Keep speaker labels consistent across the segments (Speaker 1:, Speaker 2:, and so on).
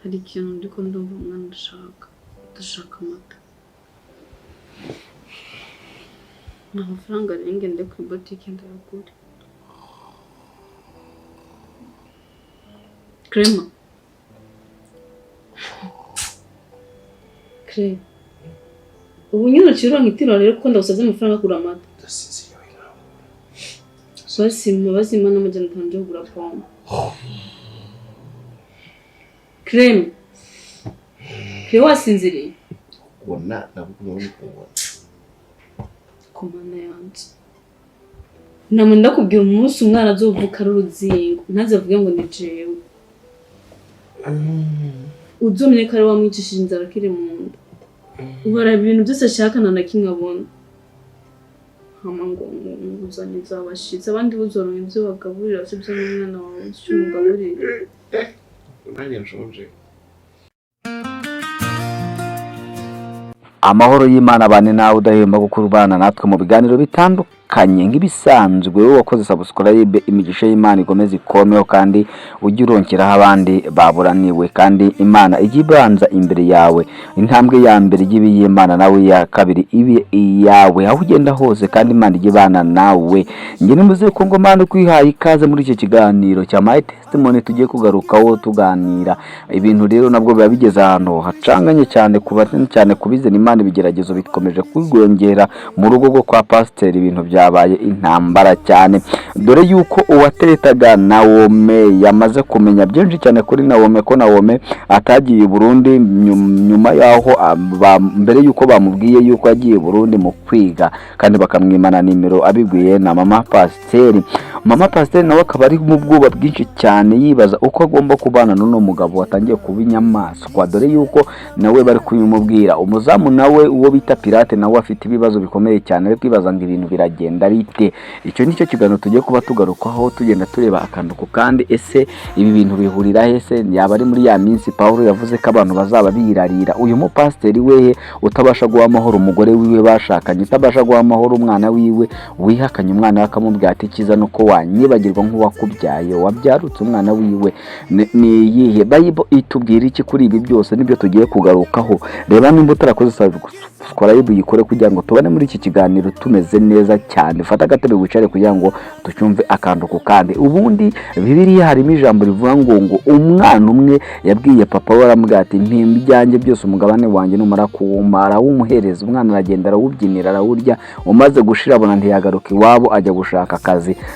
Speaker 1: hari ikintu ndiko ndumva umwana ndashaka amata. Nta mafaranga ngende ku boutique ndayagura. Crema. Crema. Ubu nyine ucironka itiro rero ko ndagusaze amafaranga kugura amata. Basi mana majana 5 yo kugura poma. Crema. Crema wasinziriye.
Speaker 2: Kubona nabukubona kubona.
Speaker 1: Komana yanje. Namwe ndakubwira umunsi umwana azovuka ruzingo ntazavuge ngo ni jewe. Uzomye kare wamwicishije inzara kiri mu nda. Ubara ibintu byose ashaka na kimwe abona. Hama ngo uzanye zabashitse abandi buzoronka ibyo bagaburira sibyo n'umwana wawe cyumugaburira.
Speaker 2: Nanye nshonje.
Speaker 3: Amahoro y'Imana bane nawe udahemba gukurbana natwe mu biganiro bitandukanye nk'ibisanzwe wakoze subscribe imigisha y'Imana igomeze ikomeho kandi ujye uronkeraho abandi baburaniwe kandi Imana igibanza imbere yawe intambwe ya mbere y'ibiyimana Imana nawe ya kabiri ibi yawe aho ugenda hose kandi Imana igibana nawe nge nimuze ko ngo Imana kwihaye ikaze muri iki kiganiro cya My Testimony tugiye kugarukaho tuganira ibintu rero nabwo biba bigeze ahantu hacanganye cyane cyane kubize Imana ibigeragezo bikomeje kwigongera mu rugo rwo kwa pasteur ibintu byabaye intambara cyane dore yuko uwateretaga Nawomi yamaze kumenya byinshi cyane kuri Nawomi ko Nawomi atagiye Burundi nyuma yaho mbere yuko bamubwiye yuko agiye Burundi mu kwiga kandi bakamwimana nimero abibwiye na mama pasteur nawe akaba ari mu bwoba bwinshi cyane yibaza uko agomba kubana n'uno mugabo watangiye kuba inyamaswa dore yuko nawe bari kuyimubwira umuzamu nawe uwo bita Pirate nawe afite ibibazo bikomeye cyane ari kwibaza ngo ibintu biragenda bite icyo nicyo kiganiro tugiye kuba tugarukaho tugenda tureba akantu ku kandi ese ibi bintu bihurira hese yaba ari muri ya minsi Paulo yavuze ko abantu bazaba birarira uyu mu pasteur wehe utabasha guha amahoro umugore wiwe bashakanye utabasha guha amahoro umwana wiwe wihakanye umwana akamubwira ati kiza nuko wanyibagirwa nk'uwakubyaye wabyarutse umwana wiwe ni yihe Bible itubwira iki kuri ibi byose nibyo tugiye kugarukaho reba nimba utarakoze subscribe yikore kugira ngo tubane muri iki kiganiro tumeze neza cyane fata agatebe wicare kugira ngo tucyumve akantu ku kandi ubundi Bibiliya harimo ijambo rivuga ngo umwana umwe yabwiye papa we aramubwira ati mpimbyanje byose umugabane wanjye numara kuwumara wumuhereza umwana aragenda arawubyinira arawurya umaze gushira abona ntiyagaruka iwabo ajya gushaka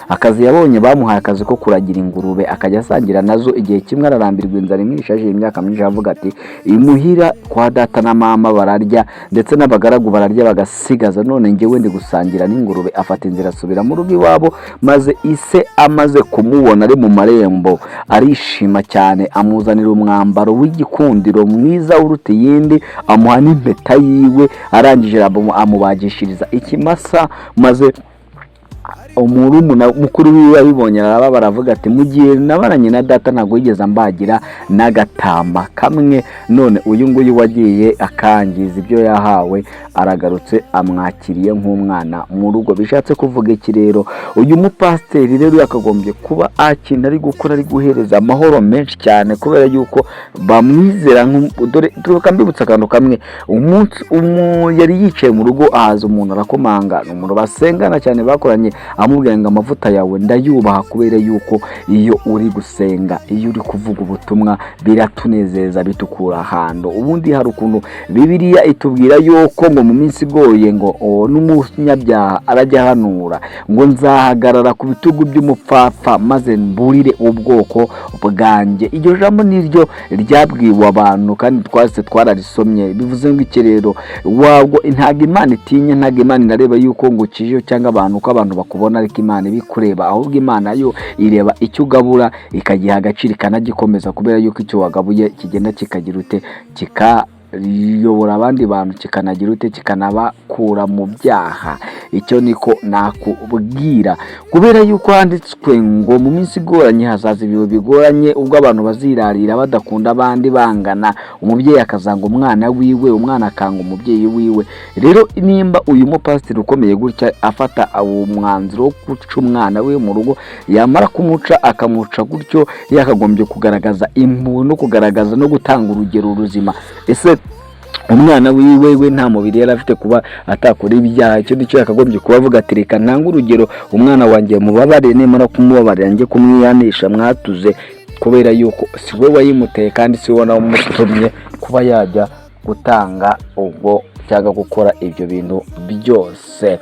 Speaker 3: akazi yabonye bamuhaye akazi ko kuragira ingurube akajya asangira nazo igihe kimwe ararambirwa inzara imwishaje imyaka myinshi avuga ati imuhira kwa data na mama bararya ndetse n'abagaragu bararya bagasigaza none ngewe ndi gusangira n'ingurube afata inzira asubira mu rugo iwabo maze ise amaze kumubona ari mu marembo arishima cyane amuzanira umwambaro w'igikundiro mwiza uruta yindi amuha n'impeta yiwe arangije amubagishiriza ikimasa maze umurumuna mukuru wiwe abibonye araba baravuga ati mugiye nabaranye na data ntago yigeze ambagira n'agatamba kamwe none uyu nguyu wagiye akangiza ibyo yahawe aragarutse amwakiriye nk'umwana mu rugo bishatse kuvuga iki rero uyu mupasiteri rero yakagombye kuba akintu ari gukora ari guhereza amahoro menshi cyane kubera yuko bamwizera dore tukambibutsa akantu kamwe umunsi yari yicaye mu rugo ahaza umuntu arakomanga umuntu basengana cyane bakoranye amubwira ngo amavuta yawe ndayubaha kubera yuko iyo uri gusenga iyo uri kuvuga ubutumwa biratunezeza bitukura ahantu ubundi hari ukuntu Bibiliya itubwira yuko ngo mu minsi igoye ngo n'umunyabyaha arajya hanura ngo nzahagarara ku bitugu by'umupfapfa maze mburire ubwoko bwanjye iryo jambo niryo ryabwiwe abantu kandi twase twararisomye bivuze ngo iki rero wago ntago Imana itinya ntago Imana nareba yuko ngo kijo cyangwa abantu ko abantu bakubona ariko Imana ibikureba ahubwo Imana yo ireba icyo ugabura ikagiha agaciro ikanagikomeza kubera yuko icyo wagabuye kigenda kikagira ute kikanayobora abandi bantu, kikanagira ute, kikanabakura mu byaha. Icyo niko nakubwira, kubera yuko handitswe ngo mu minsi igoranye hazaza ibihe bigoranye, ubwo abantu bazirarira badakunda abandi, bangana, umubyeyi akazanga umwana wiwe, umwana akanga umubyeyi wiwe. Rero nimba uyu mupasiteri ukomeye gutya afata umwanzuro wo guca umwana we mu rugo, yamara kumuca akamuca gutyo, yakagombye kugaragaza impuhwe no kugaragaza no gutanga urugero ruzima. Ese umwana wiwe nta mubiri yari afite kuba atakora ibyaha? Icyo nicyo yakagombye kuba avuga ati reka ntange urugero, umwana wanjye mubabare, nimara kumubabarira njye kumwihanisha mwatuze, kubera yuko si we wayimuteye kandi si we wamutumye kuba yajya gutanga ubwo cyangwa gukora ibyo bintu byose.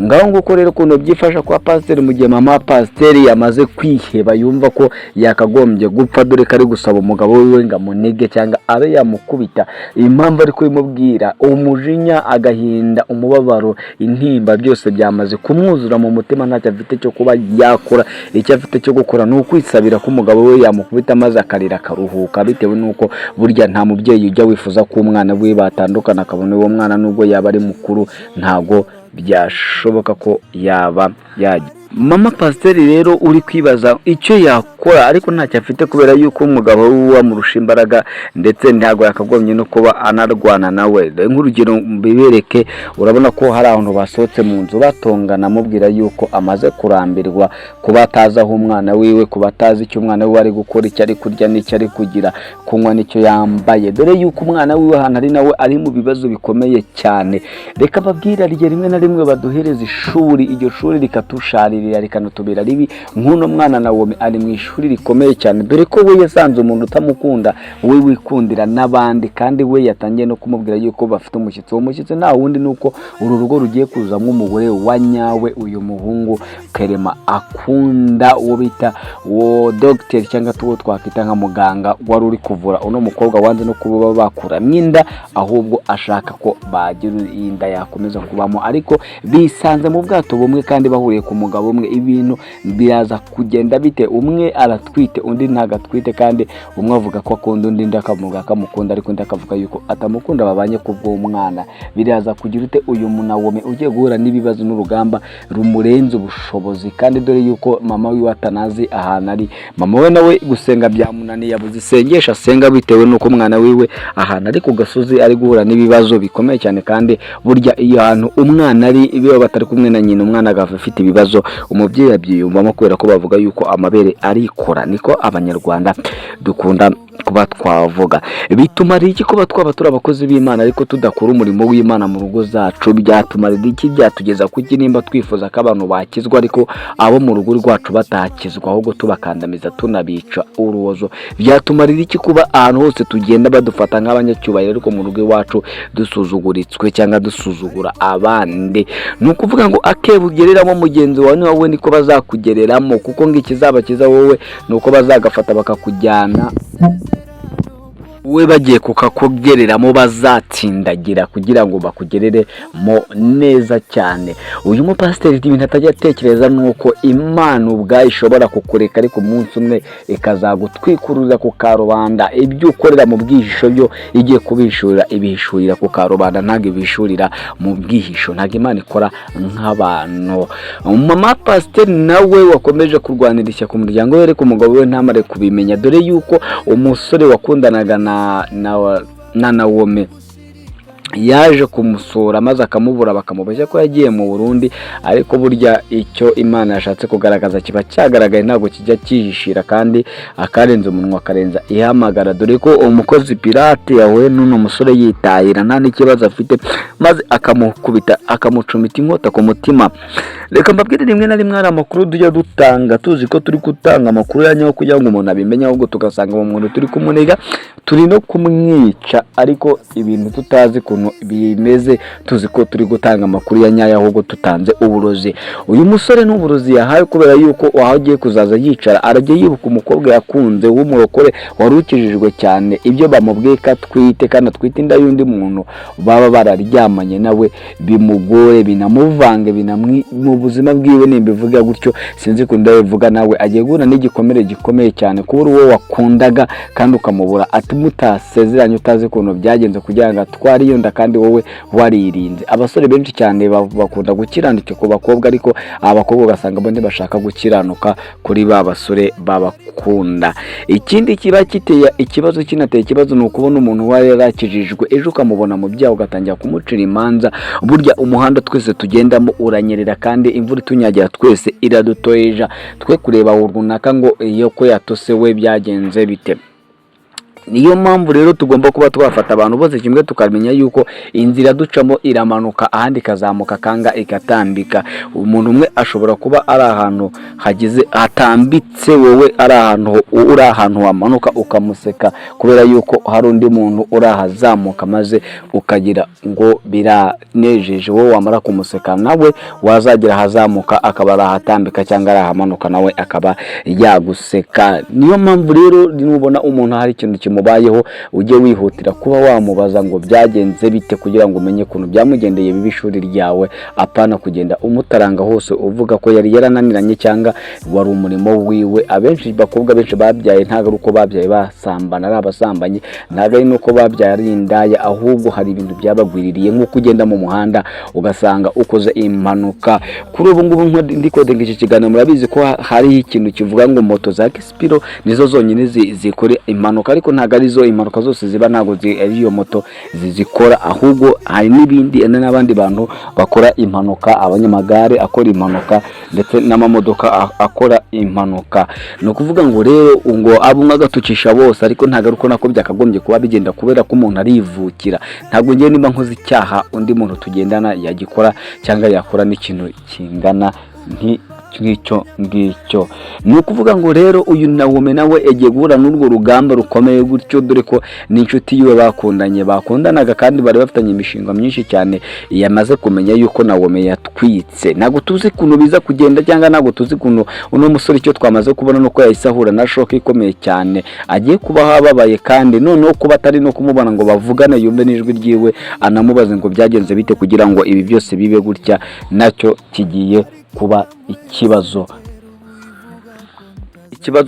Speaker 3: Ngaho nguko rero ukuntu byifasha kwa pasiteri mu gihe mama pasiteri yamaze kwiheba, yumva ko yakagombye gupfa, dore ko ari gusaba umugabo wiwe ngo amunege cyangwa abe yamukubita. Impamvu ari kubimubwira, umujinya, agahinda, umubabaro, intimba byose byamaze kumwuzura mu mutima, ntacyo afite cyo kuba yakora. Icyo afite cyo gukora ni ukwisabira ko umugabo we yamukubita maze akarira akaruhuka, bitewe n'uko burya nta mubyeyi ujya wifuza ko umwana we batandukana, akabona uwo mwana nubwo yaba ari mukuru ntago byashoboka ko yaba yajya. Mama pasiteri rero uri kwibaza icyo yakora, ariko ntacyo afite, kubera yuko umugabo we amurusha imbaraga, ndetse ntabwo yakagombye no kuba anarwana nawe. Nk'urugero bibereke, urabona ko hari abantu basohotse mu nzu batongana, amubwira yuko amaze kurambirwa kuba atazi aho umwana wiwe, kuba atazi icyo umwana we ari gukora, icyo ari kurya n'icyo ari kugira, kunywa n'icyo yambaye, dore yuko umwana wiwe ahantu ari nawe ari mu bibazo bikomeye cyane. Reka babwira rimwe na rimwe baduhereza ishuri, iryo shuri rikatusharira rikanutubera ribi. Nk'uno mwana Nawomi ari mu ishuri rikomeye cyane, dore ko we yasanze umuntu utamukunda, we wikundira n'abandi, kandi we yatangiye no kumubwira yuko bafite umushyitsi. Uwo mushyitsi nta wundi nuko uru rugo rugiye kuzamo umugore wa nyawe, uyu muhungu Kerema akunda, uwo bita uwo dogiteri cyangwa tuwo twakwita nka muganga wari uri kuvura uno mukobwa wanze no kuba bakuramo inda, ahubwo ashaka ko bagira inda yakomeza kubamo. Ariko bisanze mu bwato bumwe kandi bahuriye ku mugabo umwe, ibintu biraza kugenda bite, umwe aratwite undi ntagatwite, kandi umwe avuga ko akunda undi, ndi akavuga akamukunda, ariko undi akavuga yuko atamukunda, babanye kubw'umwana. Biraza kugira ute uyu Nawomi ugiye guhura n'ibibazo n'urugamba rumurenze ubushobozi, kandi dore yuko mama wiwe atanazi ahantu ari. Mama we nawe gusenga byamunaniye, yabuze isengesha asenga, bitewe n'uko umwana wiwe ahantu ari ku gasozi ari guhura n'ibibazo bikomeye cyane. Kandi burya iyo ahantu umwana ari, iyo batari kumwe na nyina, umwana agava afite ibibazo, umubyeyi abyiyumvamo, kubera ko bavuga yuko amabere arikora. Niko abanyarwanda dukunda kuba twavuga. Bitumara iki kuba twaba turi abakozi b'Imana ariko tudakora umurimo w'Imana mu rugo zacu? Byatumara iki? Byatugeza kuki nimba twifuza ko abantu bakizwa ariko abo mu rugo rwacu batakizwa, ahubwo tubakandamiza tunabica urubozo? Byatumara iki kuba ahantu hose tugenda badufata nk'abanyacyubahiro ariko mu rugo iwacu dusuzuguritswe cyangwa dusuzugura abandi? Ni ukuvuga ngo akebugereramo mugenzi wawe ni wowe niko bazakugereramo, kuko ngo ikizaba kiza wowe ni uko bazagafata bakakujyana we bagiye kukakugereramo, bazatsindagira kugira ngo bakugerere mo neza cyane. Uyu mupasiteri ibintu atajya atekereza nuko Imana ubwayo ishobora kukureka, ariko umunsi umwe ikazagutwikururiza ku karubanda. Ibyo ukorera mu bwihisho byo igiye kubishurira, ibihishurira ku karubanda, ntabwo ibishurira mu bwihisho. Ntabwo Imana ikora nk'abantu. Mama pasiteri nawe wakomeje kurwanira ishyaka ku muryango we, ariko umugabo we ntamare kubimenya, dore yuko umusore wakundanaga na Nawomi yaje kumusura maze akamubura, bakamubeshya ko yagiye mu Burundi. Ariko burya icyo Imana yashatse kugaragaza kiba cyagaragaye, ntabwo kijya cyihishira, kandi akarenza umunwa akarenza ihamagara. Dore ko umukozi pirate yahuye n'uno musore yitahira nta n'ikibazo afite, maze akamukubita akamucumita inkota ku mutima. Reka mbabwire rimwe na rimwe hari amakuru tujya dutanga tuzi ko turi gutanga amakuru yanyaho kugira ngo umuntu abimenye, ahubwo tugasanga uwo muntu turi kumunega turi no kumwica, ariko ibintu tutazi kuntu bimeze, tuzi ko turi gutanga amakuru ya nyayo, ahubwo tutanze uburozi. Uyu musore n'uburozi yahaye, kubera yuko aho agiye kuzaza yicara arajye yibuka umukobwa yakunze w'umurokore wari ukijijwe cyane, ibyo bamubwiye ko atwite, kandi atwite inda y'undi muntu baba bararyamanye nawe, bimugore binamuvange mu buzima bwiwe. Nimbivuga gutyo sinzi ko ndabivuga nawe agiye guhura n'igikomere gikomeye cyane, kubura uwo wakundaga kandi ukamubura. Ati bigatuma utasezeranye utazi ukuntu byagenze kugira ngo atware iyo nda kandi wowe waririnze. Abasore benshi cyane bakunda gukiranuka ku bakobwa, ariko abakobwa ugasanga bo ntibashaka gukiranuka kuri ba basore babakunda. Ikindi kiba kiteye ikibazo, kinateye ikibazo, ni ukubona umuntu wari yarakijijwe ejo ukamubona mu byaha ugatangira kumucira imanza. Burya umuhanda twese tugendamo uranyerera kandi imvura itunyagira twese iradutoyeja, twe kureba runaka ngo iyo ko yatose we byagenze bite. Niyo mpamvu rero tugomba kuba twafata abantu bose kimwe, tukamenya yuko inzira ducamo iramanuka ahandi kazamuka kanga ikatambika. Umuntu umwe ashobora kuba ari ahantu hagize hatambitse, wowe ari ahantu wamanuka ukamuseka kubera yuko hari undi muntu urahazamuka, maze ukagira ngo biranejeje. Wowe wamara kumuseka nawe wazagira hazamuka akaba arahatambika cyangwa arahamanuka nawe akaba yaguseka. Niyo mpamvu rero nubona umuntu hari ikintu mubayeho ujye wihutira kuba wamubaza ngo byagenze bite, kugira ngo umenye ukuntu byamugendeye bibi ishuri ryawe, apana kugenda umutaranga hose uvuga ko yari yarananiranye cyangwa wari umurimo wiwe. Abenshi bakobwa benshi babyaye ntago ari uko babyaye basambana ari abasambanyi, ntago ari nuko babyaye ari indaya, ahubwo hari ibintu byabagwiririye nko kugenda mu muhanda ugasanga ukoze impanuka. Kuri ubu ngubu ndikodinga iki kiganiro murabizi ko hari ikintu kivuga ngo moto za Kispiro nizo zonyine zikore impanuka, ariko ntago arizo impanuka zose ziba, ntago ari iyo moto zizikora, ahubwo hari n'abandi bantu bakora impanuka, abanyamagare akora impanuka ndetse n'amamodoka akora impanuka. No kuvuga ngo rero ngo abumwe agatukisha bose, ariko ntago ari uko nako byakagombye kuba bigenda, kubera ko umuntu arivukira. Ntago ngiye niba nkoze icyaha undi muntu tugendana yagikora cyangwa yakora n'ikintu kingana nk'icyo ngicyo. Ni ukuvuga ngo rero uyu Nawomi nawe yagiye guhura n'urwo rugamba rukomeye gutyo, dore ko n'inshuti yiwe bakundanaga kandi bari bafitanye imishinga myinshi cyane. Yamaze kumenya yuko Nawomi yatwitse, ntago tuzi ukuntu biza kugenda cyangwa ntago tuzi ukuntu uno musore icyo twamaze kubona nuko yahise ahura na shock ikomeye cyane, agiye kuba hababaye, kandi noneho kuba atari no kumubona ngo bavugane yumve n'ijwi ryiwe anamubaze ngo byagenze bite, kugira ngo ibi byose bibe gutya, nacyo kigiye kuba ikibazo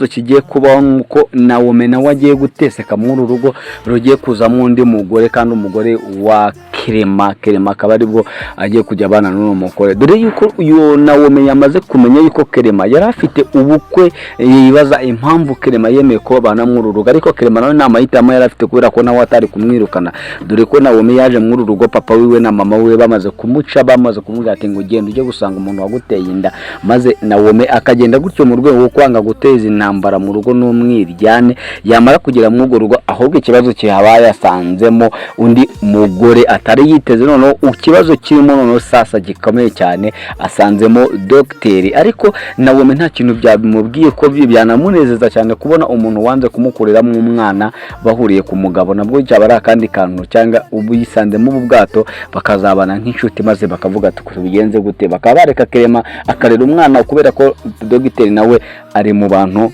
Speaker 3: kigiye kubaho, nuko Nawomi nawe agiye guteseka muri urugo rugiye kuzamo undi mugore, kandi umugore wa Kerema akaba aribwo agiye kujya abana n'uwo mugore. Dore yuko uyu Nawomi yamaze kumenya yuko Kerema yari afite ubukwe, yibaza impamvu Kerema yemeye ko abana muri urugo, ariko Kerema nawe nta mahitamo yari afite kubera ko nawe atari kumwirukana. Dore ko Nawomi yaje muri urugo, papa wiwe na mama wiwe bamaze kumuca, bamaze kumubwira ati ngo ugende ujye gusanga umuntu waguteye inda, maze Nawomi akagenda gutyo mu rwego rwo kwanga guteza intambara mu rugo n'umwiryane. Yamara kugera mu rugo, ahubwo ikibazo kihabaye yasanzemo undi mugore atari yiteze. Noneho ikibazo kirimo noneho sasa gikomeye cyane, asanzemo dogiteri, ariko Nawomi nta kintu byamubwiye ko byanamunezeza cyane kubona umuntu wanze kumukureramo umwana bahuriye ku mugabo. Nabwo cyaba ari akandi kantu, cyangwa ubu yisanzemo ubu bwato bakazabana nk'inshuti, maze bakavuga ati bigenze gute, bakaba bareka Kerema akarera umwana, kubera ko dogiteri nawe ari mu bantu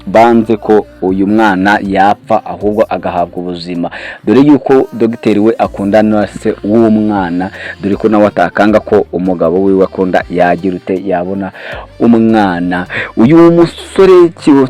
Speaker 3: banze ko uyu mwana yapfa ahubwo agahabwa ubuzima. Dore yuko dogiteri we akundana se w'uwo mwana, dore ko nawe atakanga ko umugabo we akunda yagira ute yabona umwana. Uyu musore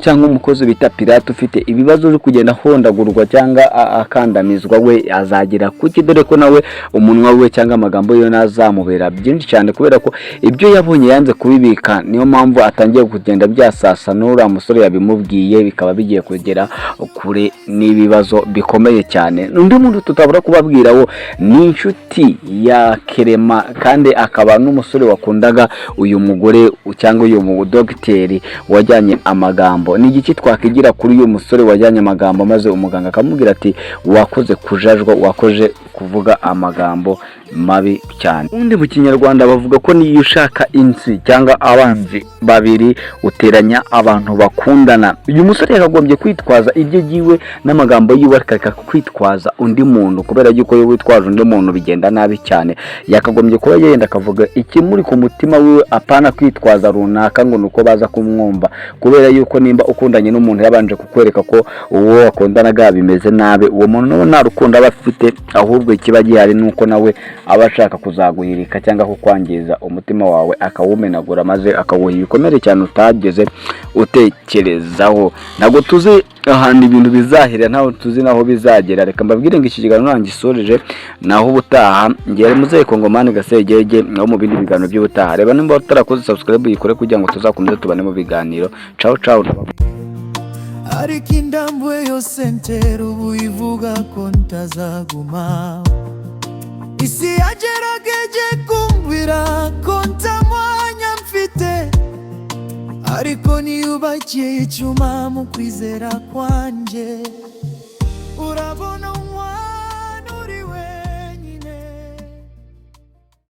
Speaker 3: cyangwa umukozi bita Pirate ufite ibibazo byo kugenda hondagurwa cyangwa akandamizwa, we azagira kuki? Dore ko nawe umunwa we cyangwa amagambo yo nazamubera byinshi cyane, kubera ko ibyo yabonye yanze kubibika. Niyo mpamvu atangiye kugenda byasasa n'ura musore yabimubwiye, bikaba bigiye kugera kure n'ibibazo bikomeye cyane. Undi muntu tutabura kubabwiraho ni inshuti ya Kerema, kandi akaba n'umusore wakundaga uyu mugore cyangwa uyu dogiteri wajyanye amagambo. Ni igiki twakigira kuri uyu musore wajyanye amagambo, maze umuganga akamubwira ati wakoze kujajwa, wakoze kuvuga amagambo mabi cyane. Undi mu Kinyarwanda bavuga ko niyo ushaka insi cyangwa abanzi babiri uteranya abantu bakundana. Uyu musore yakagombye kwitwaza ibyo giwe n'amagambo yiwe, akareka kwitwaza undi muntu, kubera yuko iyo witwaje undi muntu bigenda nabi cyane. Yakagombye kuba yenda akavuga ikimuri ku mutima wiwe, apana kwitwaza runaka ngo nuko baza kumwumva, kubera yuko nimba ukundanye n'umuntu yabanje kukwereka ko uwo wakundanaga bimeze nabi, uwo muntu nta rukundo aba afite, ahubwo ahubwo ikiba gihari nuko nawe aba ashaka kuzaguhirika cyangwa kukwangiza umutima wawe akawumenagura maze akawuha ibikomere cyane utageze utekerezaho. Ntabwo tuzi ahantu ibintu bizahera, ntaho tuzi naho bizagera. Reka mbabwire ngo iki kiganiro nangisoreje, naho ubutaha ngere muzehe Kongomani Gasegege naho mu bindi biganiro by'ubutaha. Reba nimba utarakoze subscribe yikore kugira ngo tuzakomeze tubane mu biganiro. Ciao ciao.
Speaker 4: Ariko indambwe yose ntera ubu ivuga ko ntazaguma. Isi yagerageje kumbwira ko ntamwanya mfite, ariko niyubakiye icyuma mu kwizera kwanje.